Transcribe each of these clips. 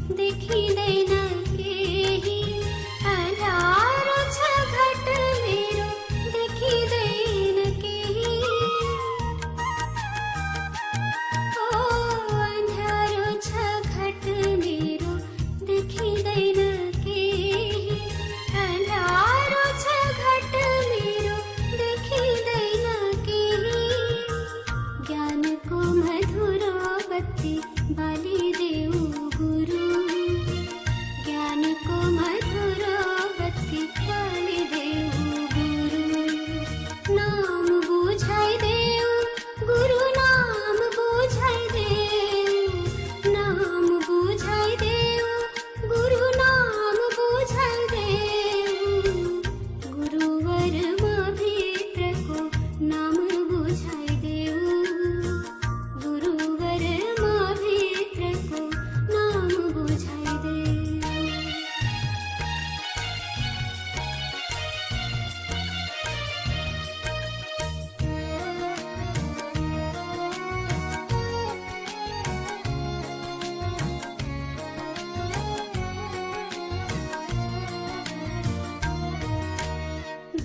देखिँदैन केही, अँध्यारो छ घट मेरो, देखिँदैन केही। ओ अँध्यारो छ घट मेरो, देखिँदैन केही, अँध्यारो छ घट मेरो, देखिँदैन केही। ज्ञानको मधुर बत्ती बालिदेऊ गुरु, ज्ञानको मधुर बत्ती बालिदेऊ गुरु। नाम बुझाइदेऊ गुरु, नाम बुझाइदेऊ, नाम बुझाइदेऊ गुरु, नाम बुझाइदेऊ। गुरुवरमा भित्रको नाम बुझाइदेऊ, गुरुवरमा भित्रको नाम बुझाइदेऊ।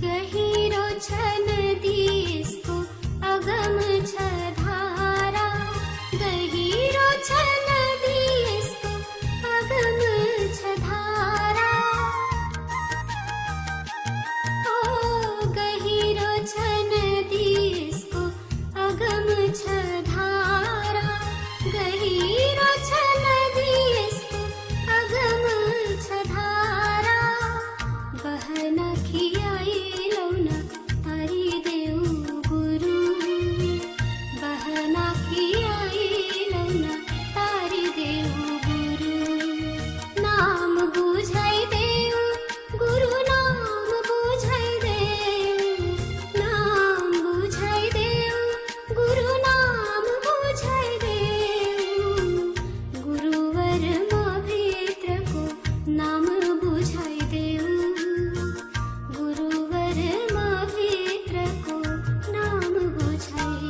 गहिरो छ नदी यसको अगम छ धारा, गहिरो छ नदी यसको अगम छ धारा। ओ गहिरो छ नदी यसको अगम छ धारा, गहिरो छ नदी यसको अगम छ धारा। बहन खियाइलौ न तारिदेऊ गुरु, बहन खियाइलौ न तारिदेऊ गुरु। नाम बुझाइदेऊ गुरु, नाम बुझाइदेऊ, नाम बुझाइदेऊ गुरु, नाम बुझाइदेऊ। गुरुवरमा भित्रको नाम बुझाइदेऊ, गुरुवरमा भित्रको नाम बुझाइदेऊ।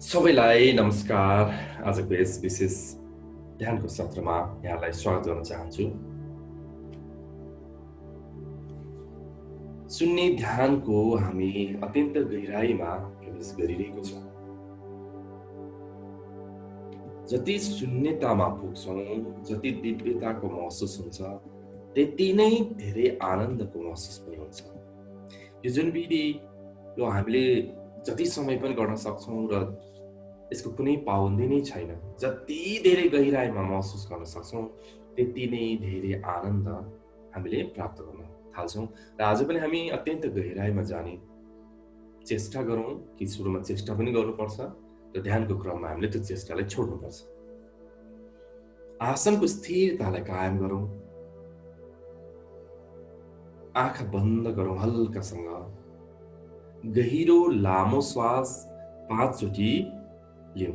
सबैलाई नमस्कार। आजको यस विशेष ध्यानको सत्रमा यहाँलाई स्वागत गर्न चाहन्छु। सुन्ने ध्यानको हामी अत्यन्त गहिराईमा प्रवेश गरिरहेको छौँ। जति शून्यतामा पुग्छौँ, जति दिव्यताको महसुस हुन्छ, त्यति नै धेरै आनन्दको महसुस पनि हुन्छ। यो जुन विधि यो हामीले जति समय पनि गर्न सक्छौँ र यसको कुनै पाबन्दी नै छैन। जति धेरै गहिराईमा महसुस गर्न सक्छौँ, त्यति नै धेरै आनन्द हामीले प्राप्त गर्न थाल्छौँ। र आज पनि हामी अत्यन्त गहिराईमा जाने चेष्टा गरौँ कि सुरुमा चेष्टा पनि गर्नुपर्छ र ध्यानको क्रममा हामीले त्यो चेष्टालाई छोड्नुपर्छ। आसनको स्थिरतालाई कायम गरौँ, आँखा बन्द गरौँ हल्कासँग। गहिरो लामो श्वास 5 चोटि लिऊ।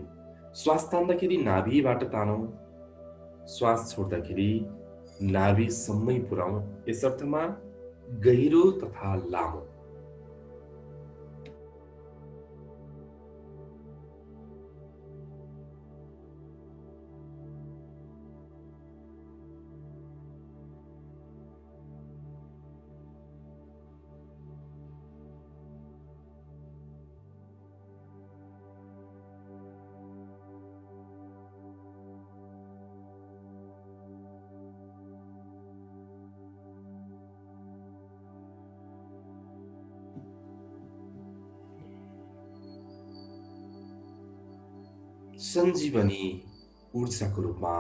श्वास तान्दाखेरि नाभिबाट तानौं, श्वास छोड्दाखेरि नाभिसम्मै पुर्याउँ। यस अर्थमा गहिरो तथा लामो। सञ्जीवनी ऊर्जाको रूपमा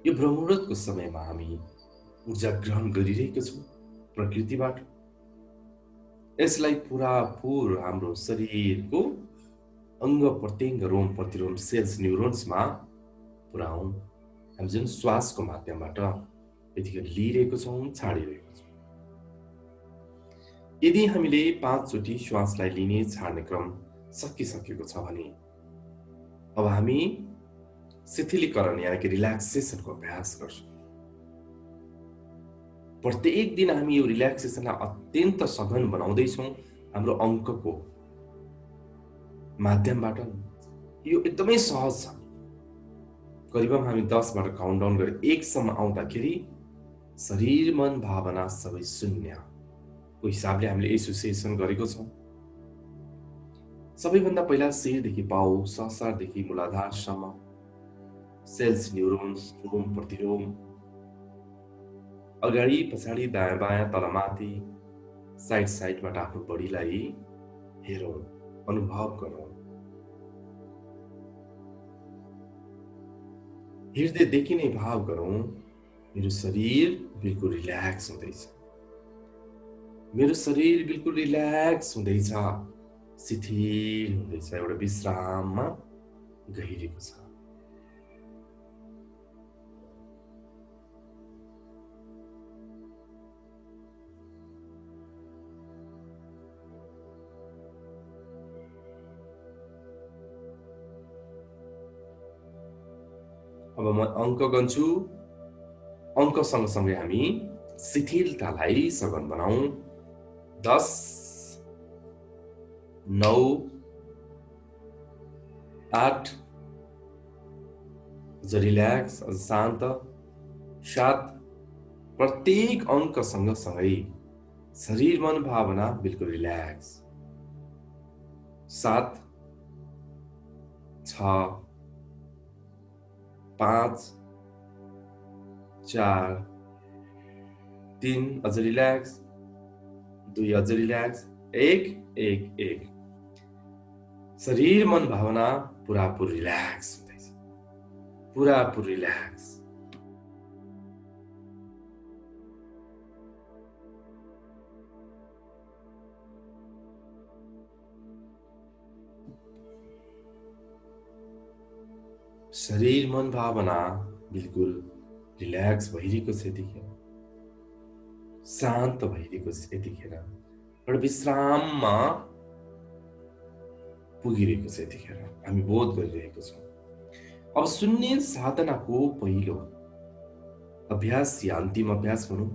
यो ब्रह्ममुहूर्तको समयमा हामी ऊर्जा ग्रहण गरिरहेका छौँ प्रकृतिबाट। यसलाई पुरापुर हाम्रो शरीरको अंग प्रत्यङ्ग रोम प्रतिरोम सेल्स न्युरोन्समा पुर्याउँ। हामी जुन श्वासको माध्यमबाट यतिखेर लिइरहेको छौँ, छाडिरहेको छौँ। यदि हामीले 5 चोटि श्वासलाई लिने छाड्ने क्रम सकिसकेको छ भने अब हामी शिथिलीकरण यानि कि रिल्याक्सेसनको अभ्यास गर्छौँ। प्रत्येक दिन हामी यो रिल्याक्सेसनलाई अत्यन्त सघन बनाउँदैछौँ हाम्रो अङ्कको माध्यमबाट। यो एकदमै सहज छ। करिबन हामी 10 बाट काउन्ट डाउन गरेर 1 सम्म आउँदाखेरि शरीर मन भावना सबै शून्यको हिसाबले हामीले एसोसिएसन गरेको छौँ। सबैभन्दा पहिला शिरदेखि पाउ, सहस्रारदेखि मूलाधारसम्म, सेल्स, न्युरोन्स, रोम, प्रतिरोम, अगाडि पछाडि दायाँ बायाँ तलमाथि साइड साइडबाट आफ्नो बडीलाई हेरौँ, अनुभव गरौँ। हृदयदेखि नै भाव गरौँ, मेरो शरीर बिल्कुल रिल्याक्स हुँदैछ, मेरो शरीर बिल्कुल रिल्याक्स हुँदैछ, शिथिल हुँदैछ, एउटा विश्राममा गइरहेको छ। अब म अङ्क गन्छु, अङ्क सँगसँगै हामी शिथिलतालाई सघन बनाऊ। 10, 9, 8, अझ रिल्याक्स, अझ शान्त, 7, प्रत्येक अङ्क सँगसँगै शरीर मन भावना बिल्कुल रिल्याक्स, 7, 6, 5, 4, 3, अझ रिल्याक्स, 2, अझ रिल्याक्स, 1, 1, 1, शरीर मन भावना पुरापुर रिल्याक्स हुँदैछ, पुरापुर रिल्याक्स। शरीर मन भावना बिल्कुल रिल्याक्स भइरहेको छ यतिखेर, शान्त भइरहेको छ यतिखेर, एउटा विश्राममा पुगिरहेको छ यतिखेर, हामी बोध गरिरहेको छौँ। अब शून्य साधनाको पहिलो अभ्यास या अन्तिम अभ्यास भनौँ,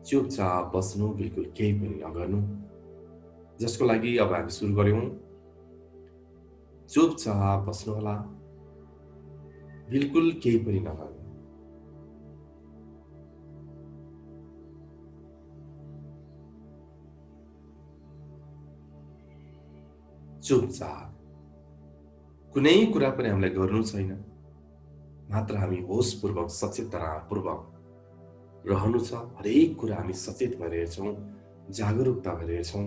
चुपचाप बस्नु, बिल्कुल केही पनि नगर्नु, जसको लागि अब हामी सुरु गर्यौँ। चुपचाप बस्नुहोला, बिल्कुल केही पनि नगर्नु। चुपचाप, कुनै कुरा पनि हामीलाई गर्नु छैन, मात्र हामी होसपूर्वक सचेतनापूर्वक रहनु छ। हरेक कुरा हामी सचेत भएर छौँ, जागरुकता भएर छौँ।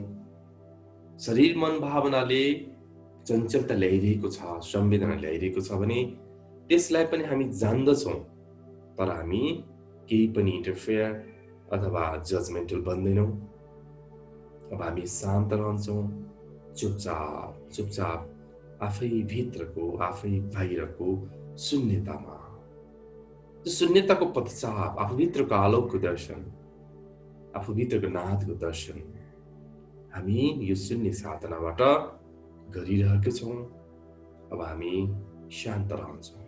शरीर मन भावनाले चञ्चलता ल्याइरहेको छ, संवेदना ल्याइरहेको छ भने त्यसलाई पनि हामी जान्दछौँ, तर हामी केही पनि इन्टरफेयर अथवा जजमेन्टल बन्दैनौँ। अब हामी शान्त रहन्छौँ, चुपचाप चुपचाप आफै भित्रको आफै बाहिरको शून्यतामा, शून्यताको पश्चात आफूभित्रको आलोकको दर्शन, आफूभित्रको नादको दर्शन हामी यो शून्य साधनाबाट गरिरहेका छौँ। अब हामी शान्त रहन्छौँ।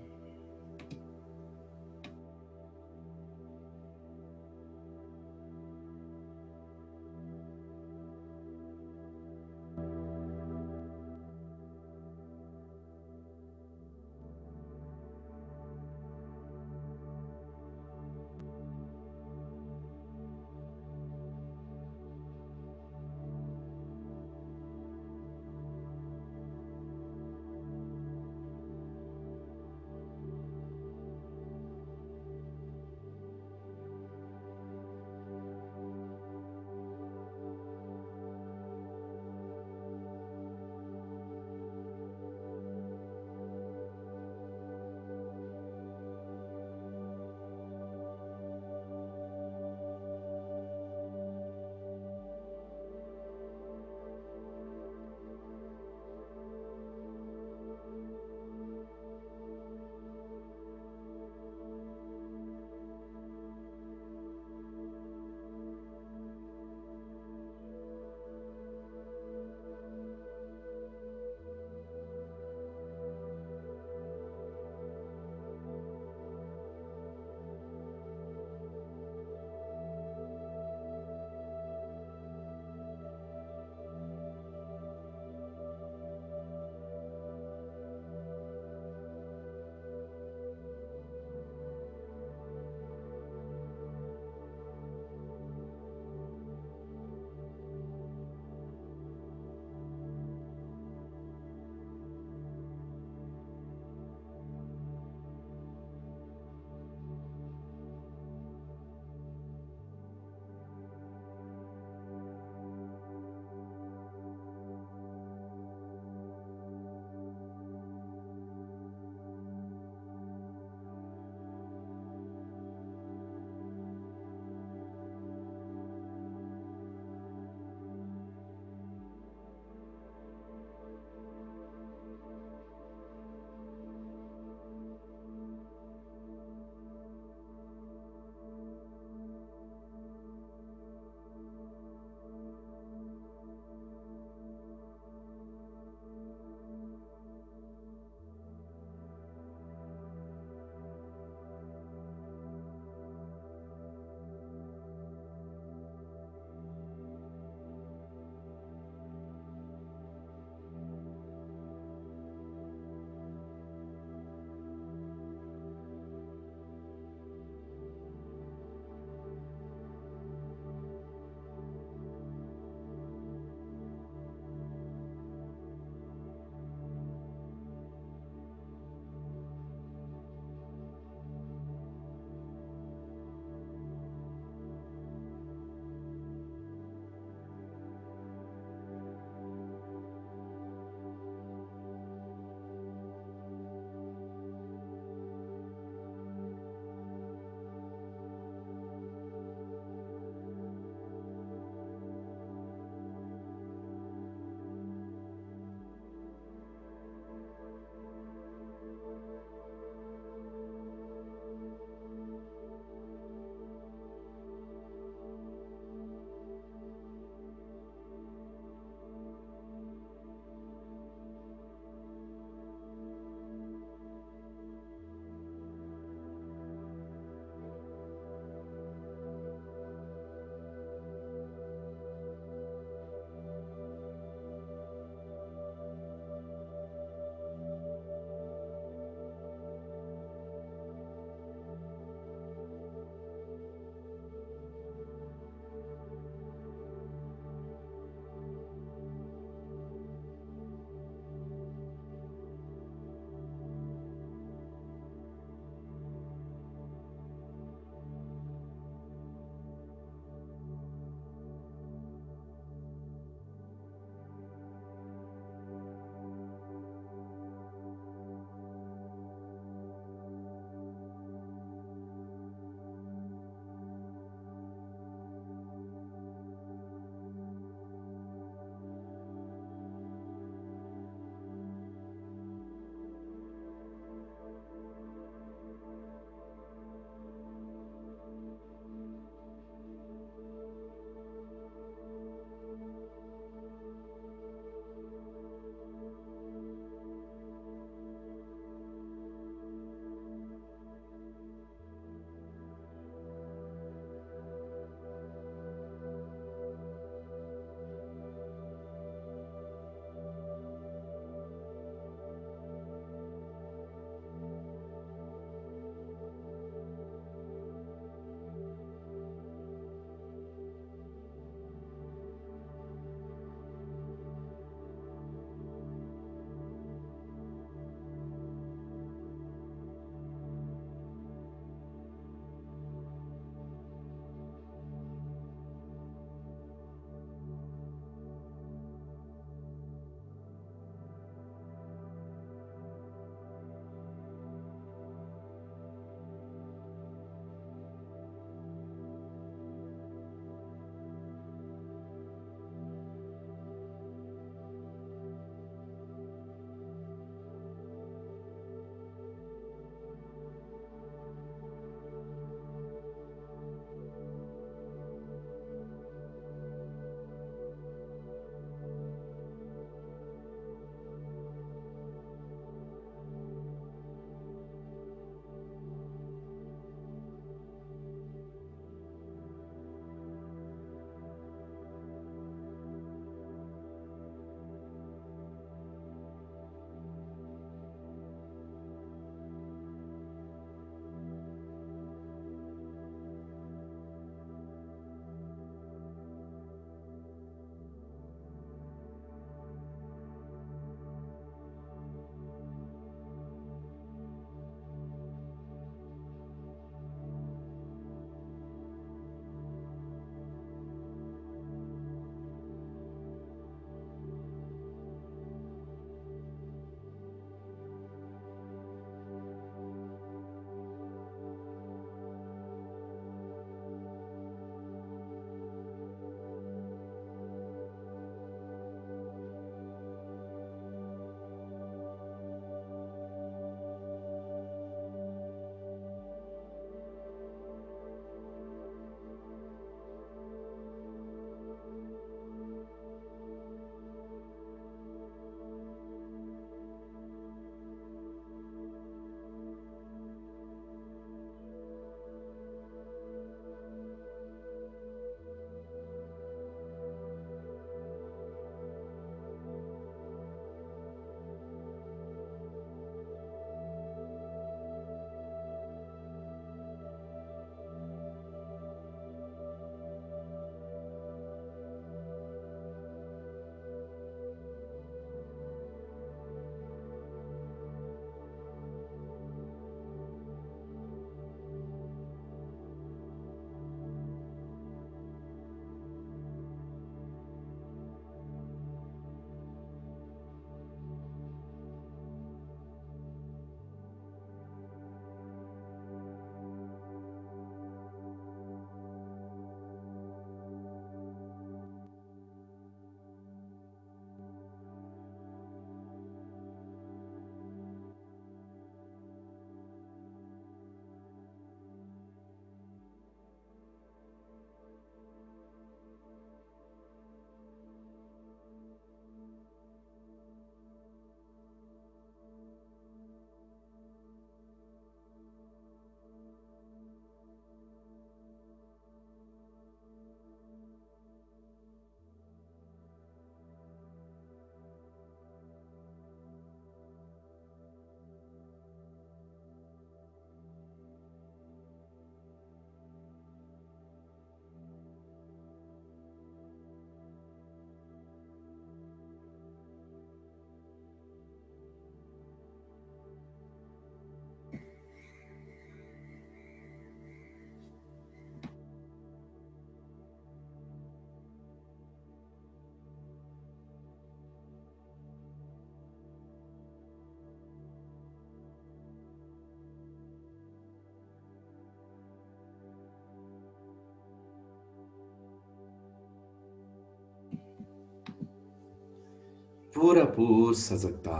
पुरापुर सजगता,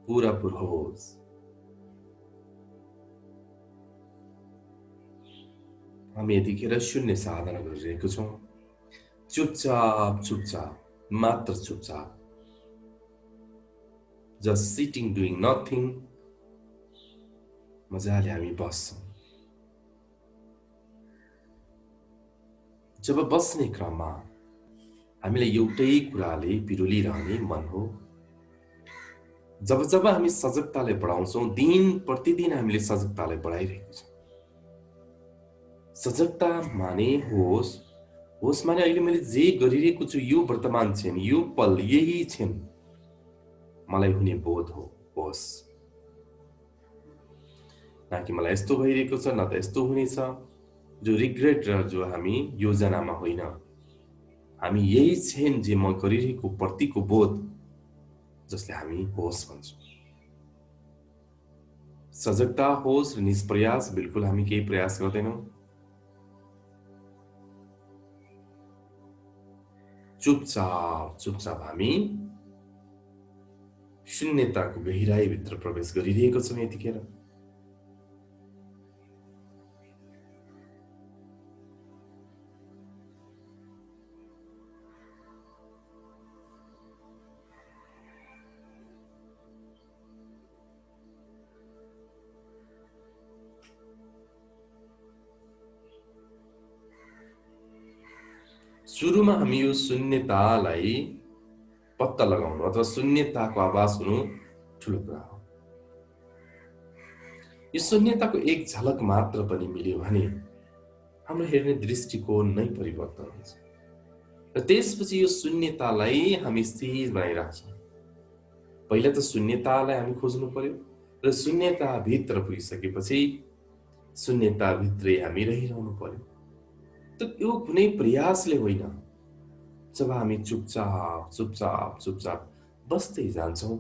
पुरापुर होस। हामी यतिखेर शून्य साधना गरिरहेको छौँ। चुपचाप चुपचाप, मात्र चुपचाप, जस्ट सिटिङ डुइङ नथिङ, मजाले हामी बस्छौँ। जब बस्ने क्रममा हामीलाई एउटै कुराले पिरोलिरहने मन हो। जब जब हामी सजगतालाई बढाउँछौँ, दिन प्रतिदिन हामीले सजगतालाई बढाइरहेको छौँ। सजगता माने होस, होस माने अहिले मैले जे गरिरहेको छु यो वर्तमान क्षण, यो पल, यही क्षण मलाई हुने बोध हो, होस। न कि मलाई यस्तो भइरहेको छ, न त यस्तो हुनेछ, जो रिग्रेट र जो हामी योजनामा होइन। हामी यही क्षण जे म गरिरहेको प्रतिको बोध, जसले हामी होस भन्छौँ। सजगता होस र निष्प्रयास, बिल्कुल हामी केही प्रयास गर्दैनौँ। चुपचाप चुपचाप हामी शून्यताको गहिराईभित्र प्रवेश गरिरहेको छौँ यतिखेर। सुरुमा हामी यो शून्यतालाई पत्ता लगाउनु अथवा शून्यताको आवाज हुनु ठुलो कुरा हो। यो शून्यताको एक झलक मात्र पनि मिल्यो भने हाम्रो हेर्ने दृष्टिकोण नै परिवर्तन हुन्छ र त्यसपछि यो शून्यतालाई हामी स्थिर बनाइराख्छौँ। पहिला त शून्यतालाई हामी खोज्नु पर्यो र शून्यताभित्र पुगिसकेपछि शून्यताभित्रै हामी रहिरहनु पर्यो। त यो कुनै प्रयासले होइन। जब हामी चुपचाप चुपचाप चुपचाप बस्दै जान्छौँ,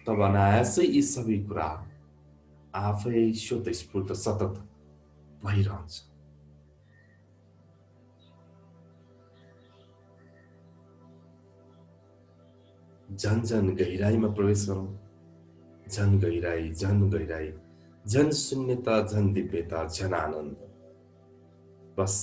तब अनायासै यी सबै कुरा आफै स्वतस्फूर्त सतत भइरहन्छ। झन झन गहिराईमा प्रवेश गरौँ। झन गहिराई, झन गहिराई, झन शून्यता, झन दिव्यता, झन आनन्द। बस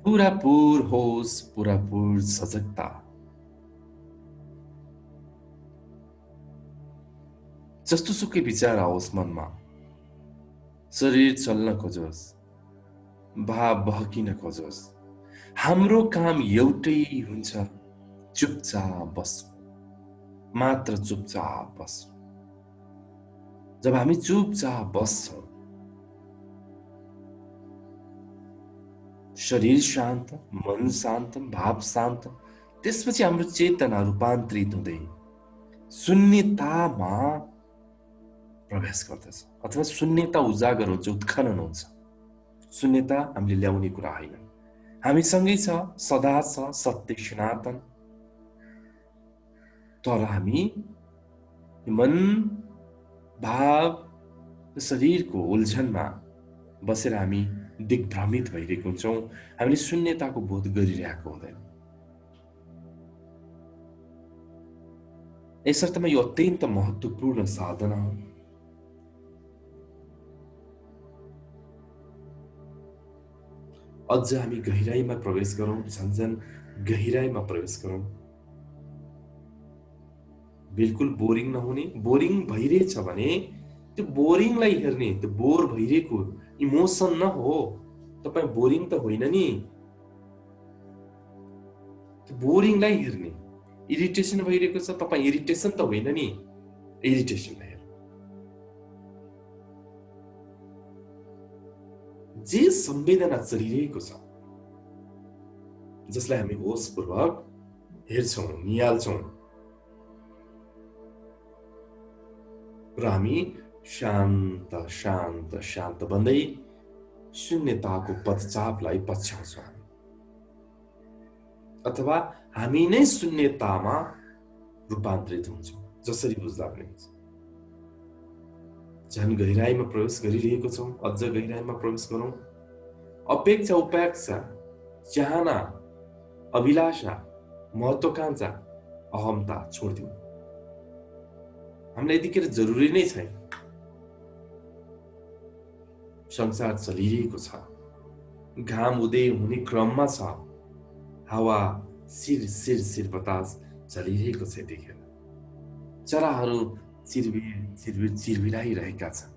पुरापुर होस, पुरापुर सजगता, जस्तो सुकै विचार आओस् मनमा, शरीर चल्न खोजोस्, भाव बहकिन खोजोस्, हाम्रो काम एउटै हुन्छ, चुपचाप बस्नु, मात्र चुपचाप बस्नु। जब हामी चुपचाप बस्छौँ, शरीर शान्त, मन शान्त, भाव शान्त, त्यसपछि हाम्रो चेतना रूपान्तरित हुँदै शून्यतामा प्रवेश गर्दछ अथवा शून्यता उजागर हुन्छ, उत्खनन हुन्छ। शून्यता हामीले ल्याउने कुरा होइन, हामीसँगै छ, सदा छ, सत्य सनातन। तर हामी मन, भाव, शरीरको उल्झनमा बसेर हामी दिग्भ्रमित भइरहेको हुन्छौँ, हामीले शून्यताको बोध गरिरहेको हुँदैन। यसर्थमा यो अत्यन्त महत्त्वपूर्ण साधना हो। अझ हामी गहिराईमा प्रवेश गरौँ, झन्झन गहिराईमा प्रवेश गरौँ। बिल्कुल बोरिङ नहुने, बोरिङ भइरहेछ भने त्यो बोरिङलाई हेर्ने, त्यो बोर भइरहेको इमोसन न हो, तपाईँ बोरिङ त होइन नि, त्यो बोरिङलाई हेर्ने। इरिटेसन भइरहेको छ, तपाईँ इरिटेसन त होइन नि, इरिटेसनलाई हेर्नु। जे संवेदना चलिरहेको छ, जसलाई हामी होसपूर्वक हेर्छौँ, निहाल्छौँ, र हामी शान्त शान्त शान्त भन्दै शून्यताको पदचापलाई पछ्याउँछौँ, अथवा हामी नै शून्यतामा रूपान्तरित हुन्छौँ। जसरी बुझ्दा पनि हुन्छ। झन् गहिराईमा प्रवेश गरिरहेको छौँ, अझ गहिराईमा प्रवेश गरौँ। अपेक्षा, उपेक्षा, चाहना, अभिलाषा, महत्वाकांक्षा, अहमता छोडिदिउँ। हामीलाई यतिखेर जरुरी नै छैन। संसार चलिरहेको छ, घाम उदय हुने क्रममा छ, हावा सिर सिर सिर बतास चलिरहेको छ। यतिखेर चराहरू चिरबिर चिरबिर चिरबिराइरहेका छन्।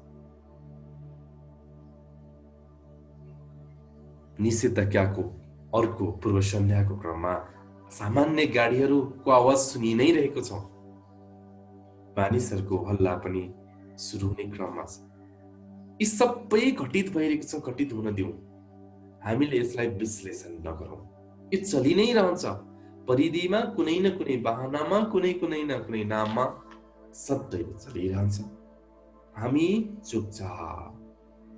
निषेधाज्ञाको अर्को पूर्व सन्ध्याको क्रममा सामान्य गाडीहरूको आवाज सुनि नै रहेको छ। मानिसहरूको हल्ला पनि सुरु हुने क्रममा छ। यी सबै घटित भइरहेको छ, घटित हुन दिउँ। हामीले यसलाई विश्लेषण नगरौँ। यो चलि नै रहन्छ। परिधिमा कुनै न कुनै बहानामा, कुनै न कुनै नाममा सदैव चलिरहन्छ। हामी चुपचाप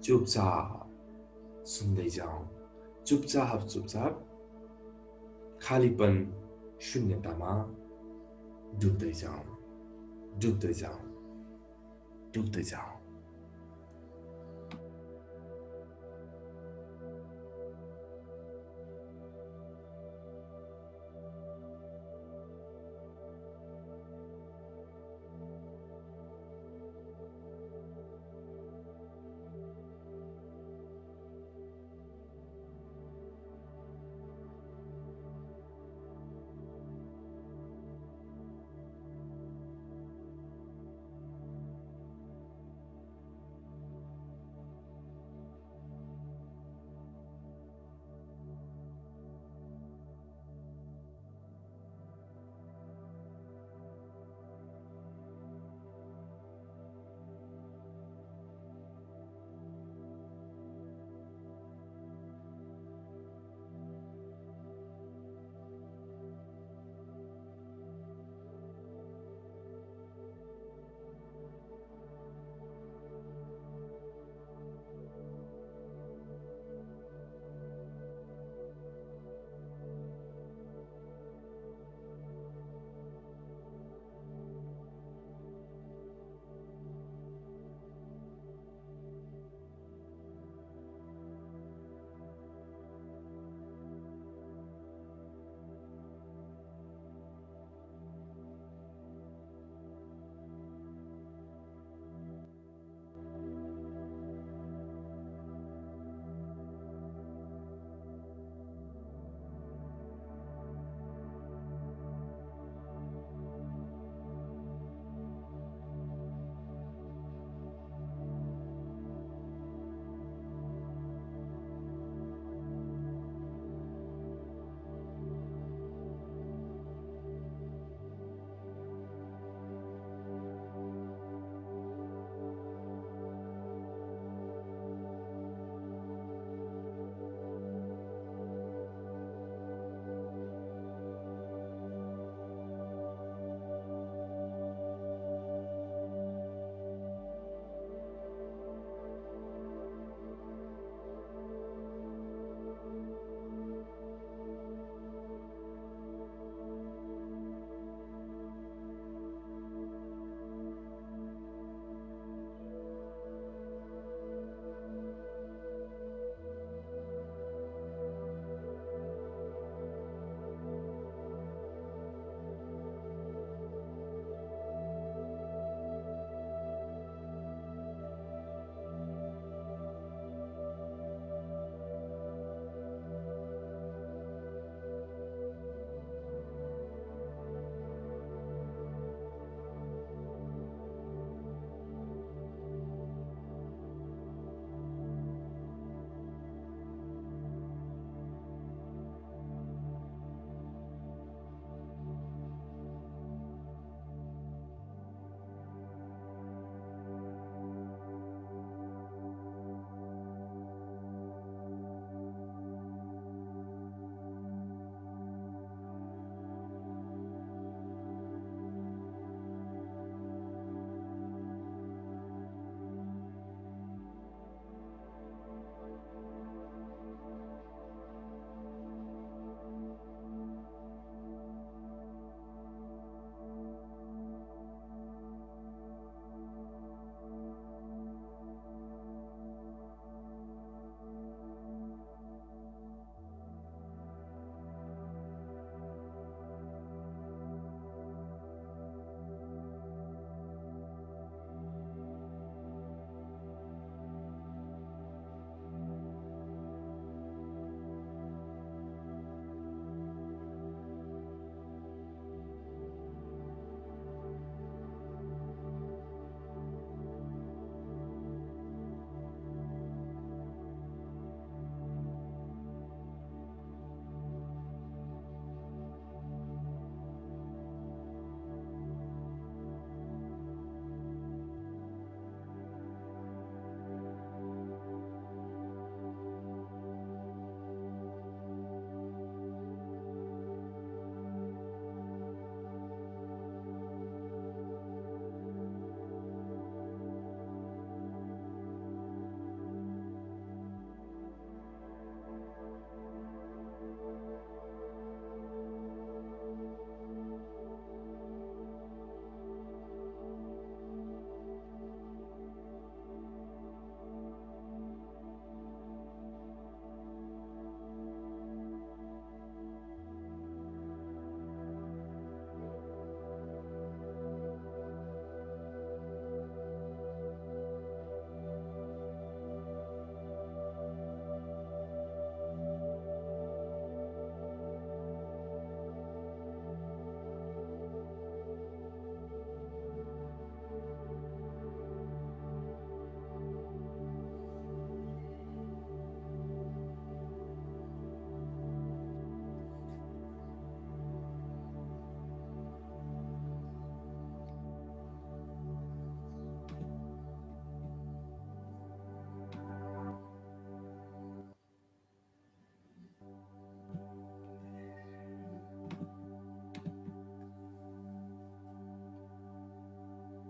चुपचाप सुन्दै जाउँ, चुपचाप चुपचाप खालीपन शून्यतामा डुब्दै जाउँ, डुब्दै जाउँ, डुब्दै जाउँ।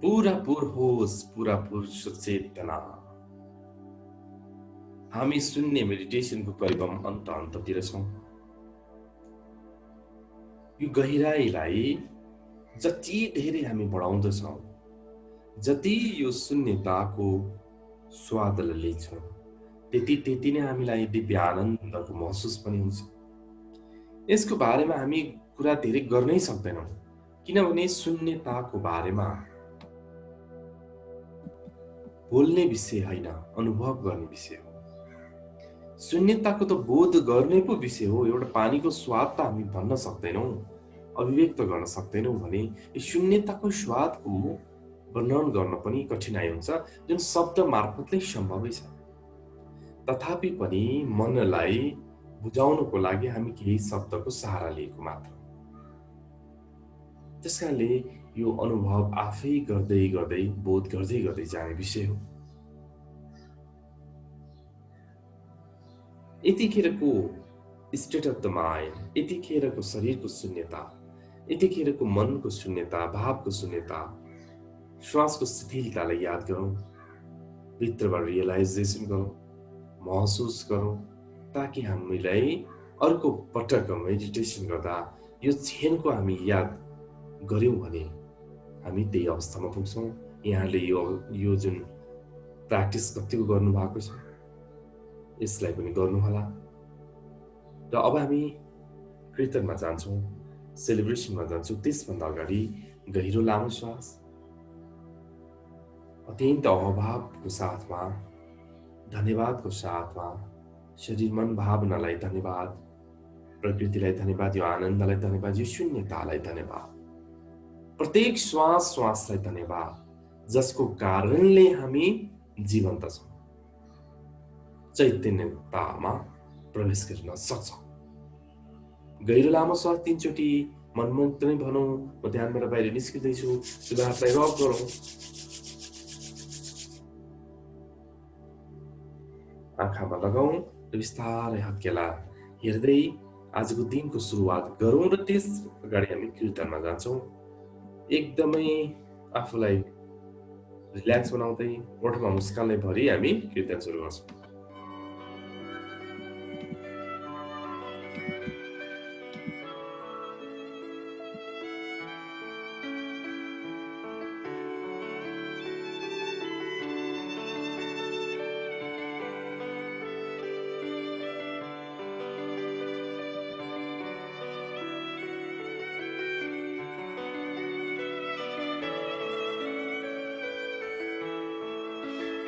पूरापूर होस, पूरापूर सचेतना। हामी शून्य मेडिटेसनको करिब अन्त्यतिर छौँ। यो गहिराईलाई जति धेरै हामी बढाउँदछौँ, जति यो शून्यताको स्वादलाई लिन्छौँ, त्यति नै हामीलाई दिव्य आनन्दको महसुस पनि हुन्छ। यसको बारेमा हामी कुरा धेरै गर्नै सक्दैनौँ, किनभने शून्यताको बारेमा बोल्ने विषय होइन, अनुभव गर्ने विषय हो। शून्यताको त बोध गर्ने पो विषय हो। एउटा पानीको स्वाद त हामी भन्न सक्दैनौँ, अभिव्यक्त गर्न सक्दैनौँ भने यो शून्यताको स्वादको वर्णन गर्न पनि कठिनाइ हुन्छ, जुन शब्द मार्फतले सम्भवै छ। तथापि पनि मनलाई बुझाउनको लागि हामी केही शब्दको सहारा लिएको मात्र। त्यसकारणले यो अनुभव आफै गर्दै गर्दै बोध गर्दै गर्दै जाने विषय हो। यतिखेरको स्टेट अफ द माइन्ड, यतिखेरको शरीरको शून्यता, यतिखेरको मनको शून्यता, भावको शून्यता, श्वासको शिथिलतालाई याद गरौँ, भित्रबाट रियलाइजेसन गरौँ, महसुस गरौँ, ताकि हामीलाई अर्को पटक मेडिटेसन गर्दा यो क्षणको हामी याद गर्यौँ भने हामी त्यही अवस्थामा पुग्छौँ। यहाँले यो जुन प्र्याक्टिस कतिको गर्नुभएको छ, यसलाई पनि गर्नुहोला। र अब हामी कीर्तनमा जान्छौँ, सेलिब्रेसनमा जान्छौँ। त्यसभन्दा अगाडि गहिरो लामो श्वास, अत्यन्त अभावको साथमा, धन्यवादको साथमा, शरीर मन भावनालाई धन्यवाद, प्रकृतिलाई धन्यवाद, यो आनन्दलाई धन्यवाद, यो शून्यतालाई धन्यवाद, प्रत्येक श्वास श्वासलाई धन्यवाद, जसको कारणले हामी जीवन्त छौँ, चैतन्यतामा प्रवेश गर्न सक्छौँ। गहिरो लामो श्वास 3 चोटि मनमुक्त नै भनौँ। म ध्यानबाट बाहिर निस्किँदैछु। दुवै हातलाई रब गरौँ। आँखामा लगाउँ र बिस्तारै हत्केला हेर्दै आजको दिनको सुरुवात गरौँ र त्यस अगाडि हामी कीर्तनमा जान्छौँ। एकदमै आफूलाई रिल्याक्स बनाउँदै ओठमा मुस्कानलाई भरि हामी कीर्तन सुरु गर्छौँ।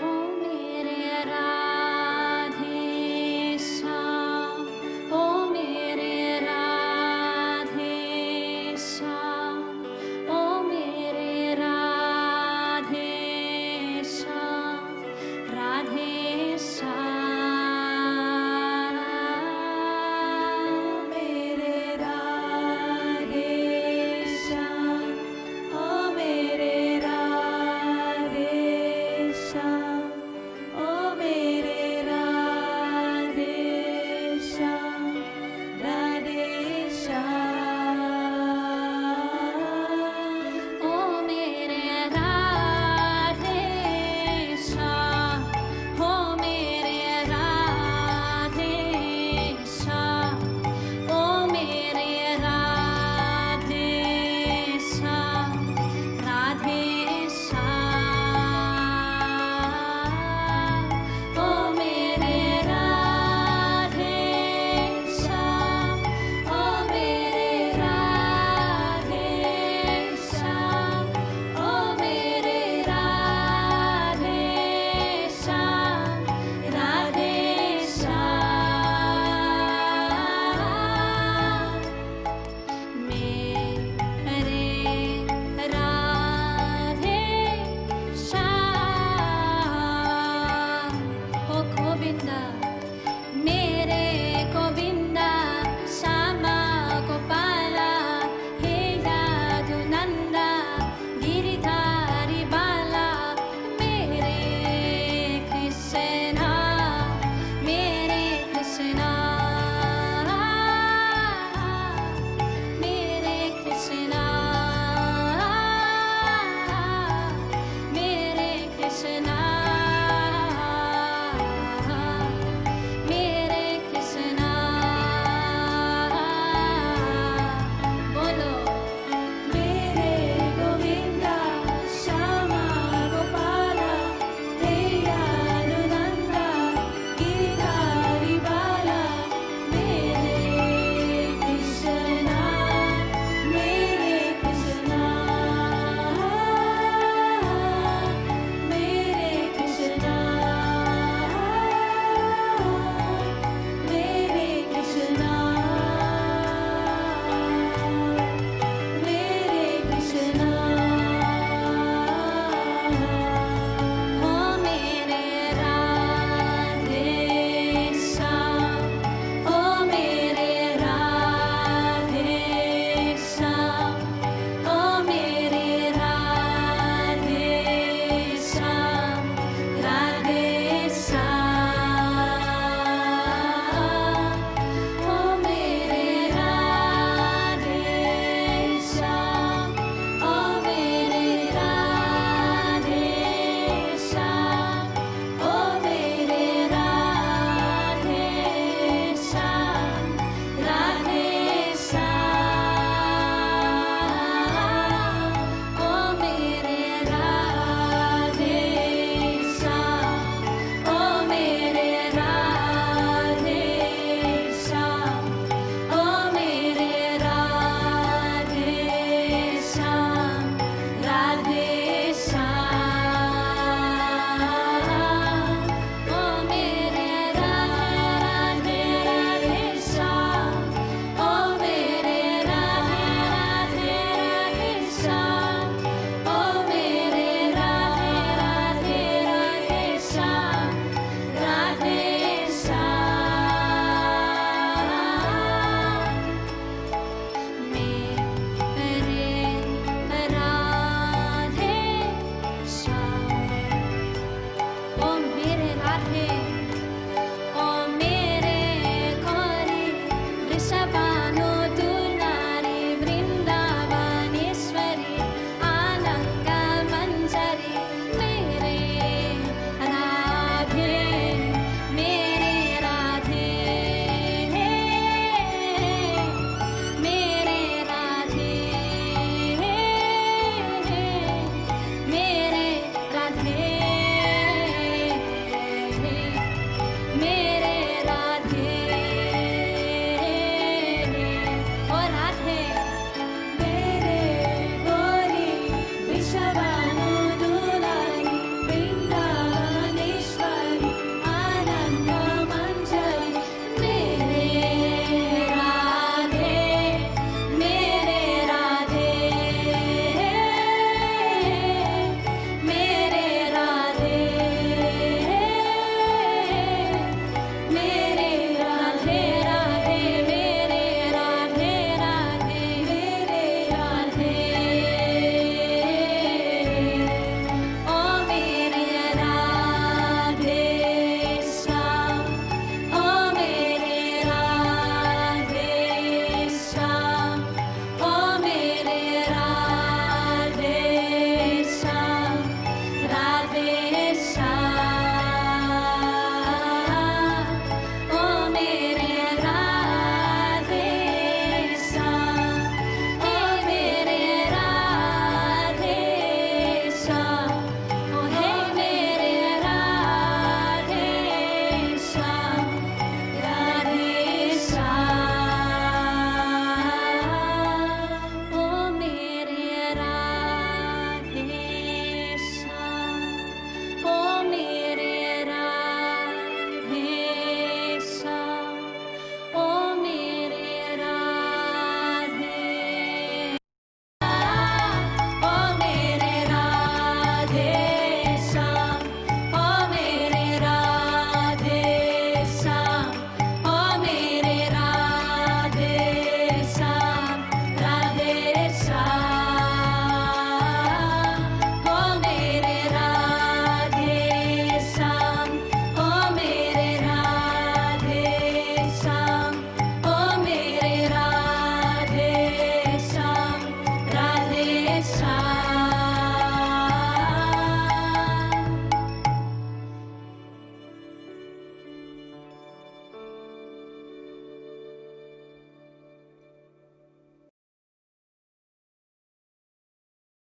ओ मेरे राज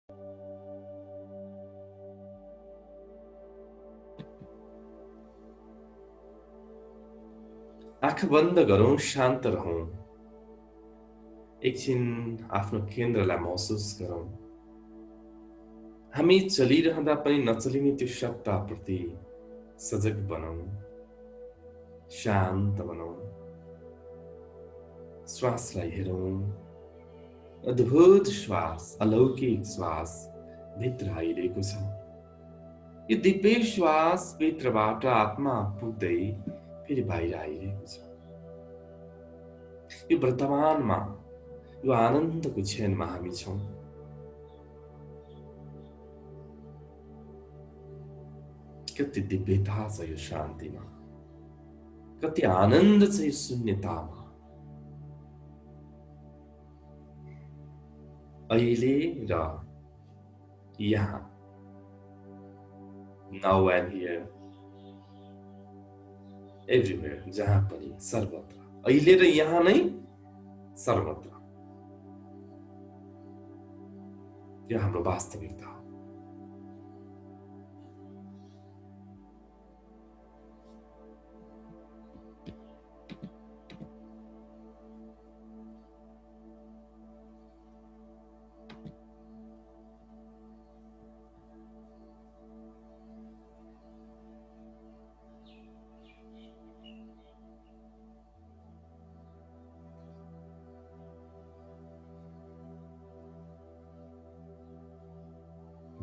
आँखा बन्द गरौँ, शान्त रहौँ। एकछिन आफ्नो केन्द्रलाई महसुस गरौँ। हामी चलिरहँदा पनि नचलिने त्यो सत्ताप्रति सजग बनाऊ, शान्त बनाऊ। श्वासलाई हेरौँ। अद्भुत श्वास, अलौकिक श्वास भित्र आइरहेको छ। यो दिव्य श्वास भित्रबाट आत्मा पुग्दै फेरि बाहिर आइरहेको छ। यो वर्तमानमा, यो आनन्दको क्षणमा हामी छौँ। कति दिव्यता छ यो शान्तिमा, कति आनन्द छ यो शून्यतामा। अहिले र यहाँ, नाउ एन्ड हियर, एभ्रिवेयर, जहाँ पनि, सर्वत्र। अहिले र यहाँ नै, सर्वत्र। यो हाम्रो वास्तविकता हो।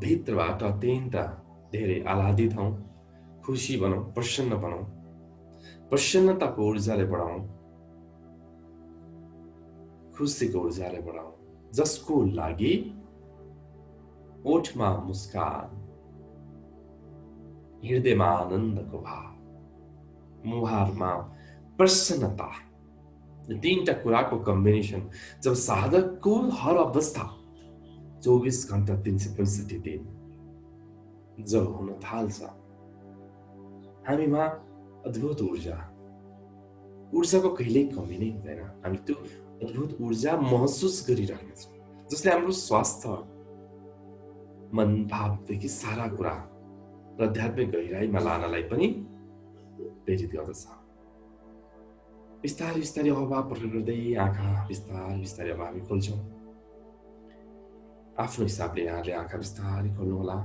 भित्रबाट अत्यन्त धेरै आह्लादित हौँ, खुसी बनौँ, प्रसन्न बनौँ। प्रसन्नताको ऊर्जाले बढाउँ, खुसीको ऊर्जाले बढाउँ, जसको लागि ओठमा मुस्कान, हृदयमा आनन्दको भाव, मुहारमा प्रसन्नता। यो तीनटा कुराको कम्बिनेसन जब साधकको हर अवस्था 24 घण्टा 365 दिन जब हुन थाल्छ, हामीमा अद्भुत ऊर्जाको कहिल्यै कमी नै हुँदैन। हामी त्यो अद्भुत ऊर्जा महसुस गरिरहेछौँ, जसले हाम्रो स्वास्थ्य, मन, भावदेखि सारा कुरा र आध्यात्मिक गहिराईमा लानलाई पनि प्रेरित गर्दछ। बिस्तारै बिस्तारै अभाव प्रकट गर्दै आँखा बिस्तारै बिस्तारै अब हामी खोल्छौँ। आफ्नो हिसाबले यहाँले आँखा बिस्तारै खोल्नुहोला।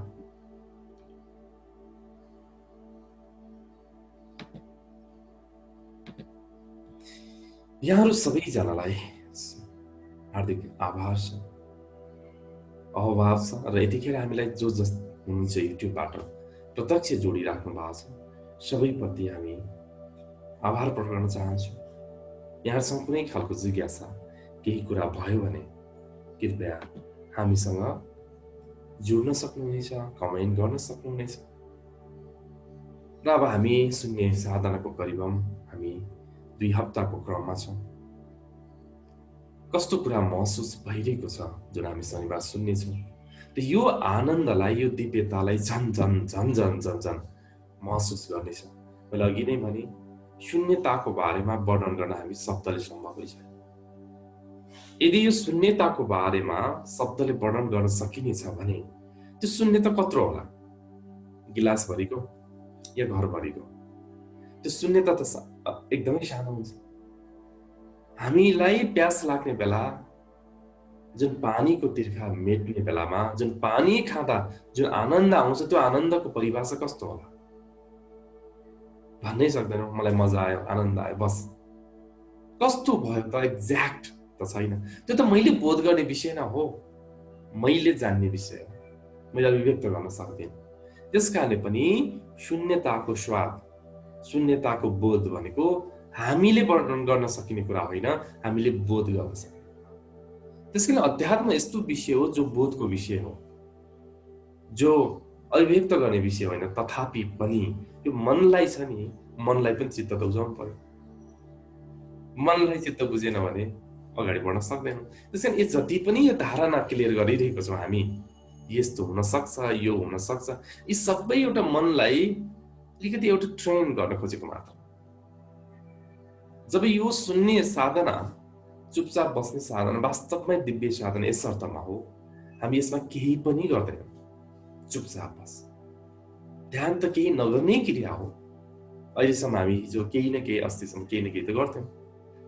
यहाँहरू सबैजनालाई हार्दिक आभार छ, अभाव छ र यतिखेर हामीलाई जो जस हुनुहुन्छ युट्युबबाट प्रत्यक्ष जोडिराख्नु भएको छ, सबैप्रति हामी आभार प्रकट गर्न चाहन्छौँ। यहाँसँग कुनै खालको जिज्ञासा, केही कुरा भयो भने कृपया हामीसँग जोड्न सक्नुहुनेछ, कमेन्ट गर्न सक्नुहुनेछ। र अब हामी सुन्ने साधनाको करिबम हामी 2 हप्ताको क्रममा छौँ। कस्तो कुरा महसुस भइरहेको छ जुन हामी शनिबार सुन्नेछौँ, र यो आनन्दलाई, यो दिव्यतालाई झन झन झन झन झन झन महसुस गर्नेछ। मैले अघि नै भने शून्यताको बारेमा वर्णन गर्न हामी शब्दले सम्भवै छैन। यदि यो शून्यताको बारेमा शब्दले वर्णन गर्न सकिनेछ भने त्यो शून्यता कत्रो होला? गिलास भरिको या घर भरिको? त्यो शून्यता त एकदमै सानो हुन्छ। हामीलाई प्यास लाग्ने बेला, जुन पानीको तिर्खा मेट्ने बेलामा, जुन पानी खाँदा जुन आनन्द आउँछ, त्यो आनन्दको परिभाषा कस्तो होला? भन्नै सक्दैनौँ। मलाई मजा आयो, आनन्द आयो, बस। कस्तो भयो त एक्ज्याक्ट त छैन। त्यो त मैले बोध गर्ने विषय न हो, मैले जान्ने विषय हो, मैले अभिव्यक्त गर्न सक्दिनँ। त्यस कारणले पनि शून्यताको स्वाद, शून्यताको बोध भनेको हामीले वर्णन गर्न सकिने कुरा होइन, हामीले बोध गर्न सक्ने। त्यसकारण अध्यात्म यस्तो विषय हो जो बोधको विषय हो, जो अभिव्यक्त गर्ने विषय होइन। तथापि पनि यो मनलाई छ नि, मनलाई पनि चित्त त बुझाउनु पर्यो। मनलाई चित्त बुझेन भने अगाडि बढ्न सक्दैनौँ। त्यसकारण यो जति पनि यो धारणा क्लियर गरिरहेको छौँ हामी, यस्तो हुन सक्छ, यो हुन सक्छ, यी सबै एउटा मनलाई अलिकति एउटा ट्रेन गर्न खोजेको मात्र। जब यो सुन्ने साधना, चुपचाप बस्ने साधना वास्तवमै दिव्य साधना यस अर्थमा हो, हामी यसमा केही पनि गर्दैनौँ, चुपचाप बस। ध्यान त केही नगर्ने क्रिया हो। अहिलेसम्म हामी हिजो केही न केही, अस्तिसम्म केही न केही त गर्थ्यौँ,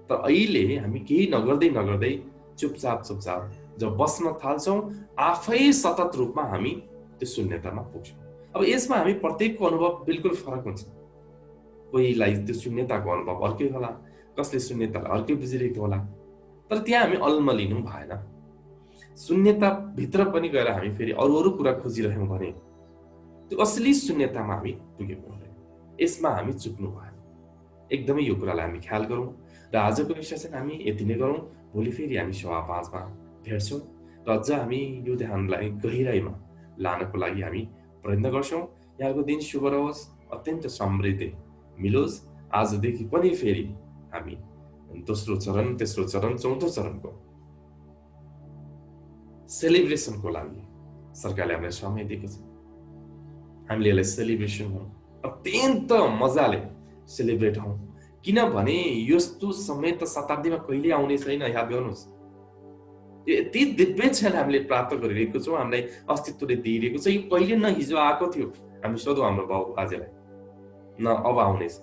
तर अहिले हामी केही नगर्दै नगर्दै चुपचाप चुपचाप जब बस्न थाल्छौँ, आफै सतत रूपमा हामी त्यो शून्यतामा पुग्छौँ। अब यसमा हामी प्रत्येकको अनुभव बिल्कुल फरक हुन्छ। कोहीलाई त्यो शून्यताको अनुभव अर्कै होला, कसले शून्यतालाई अर्कै बुझिरहेको होला, तर त्यहाँ हामी अल्मलिनु भएन। शून्यताभित्र पनि गएर हामी फेरि अरू अरू कुरा खोजिरह्यौँ भने त्यो असली शून्यतामा हामी पुगेको हुँदैन। यसमा हामी चुक्नु भएन। एकदमै यो कुरालाई हामी ख्याल गरौँ र आजको विषय चाहिँ हामी यति नै गरौँ। भोलि फेरि हामी 5:15 मा भेट्छौँ र अझ हामी यो ध्यानलाई गहिराइमा लानको लागि हामी प्रयत्न गर्छौँ। यहाँको दिन शुभ रहोस्, अत्यन्त समृद्धि मिलोस्। आजदेखि पनि फेरि हामी दोस्रो चरण, तेस्रो चरण, चौथो चरणको सेलिब्रेसनको लागि सरकारले हामीलाई समय दिएको छ। हामीले यसलाई सेलिब्रेसन गरौँ, अत्यन्त मजाले सेलिब्रेट हौँ। किनभने यस्तो समय त शताब्दीमा कहिले आउने छैन, याद गर्नुहोस्। यति दिव्य क्षण हामीले प्राप्त गरिरहेको छौँ, हामीलाई अस्तित्वले दिइरहेको छ। यो कहिले न हिजो आएको थियो। हामी सोधौँ हाम्रो बाउ बाजेलाई, न अब आउनेछ।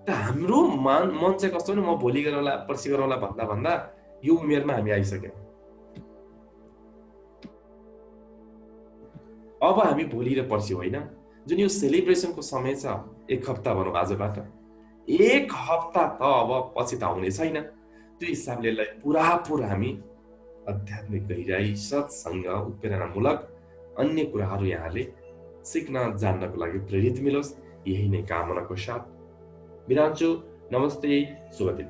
त हाम्रो मन चाहिँ कस्तो भने म भोलि गरौँला, पर्सि गरौँला भन्दा भन्दा यो उमेरमा हामी आइसक्यौँ। अब हामी भोलि र पर्सि होइन, जुन यो सेलिब्रेसनको समय छ, 1 हप्ता भनौँ आजबाट, 1 हप्ता त अब पछि त आउने छैन। त्यो हिसाबले यसलाई पुरापुर हामी आध्यात्मिक गहिराई, सत्सङ्ग, उत्प्रेरणामूलक अन्य कुराहरू यहाँले सिक्न जान्नको लागि प्रेरित मिलोस्। यही नै कामनाको साथ बिरान्छु। नमस्ते, शुभ दिन।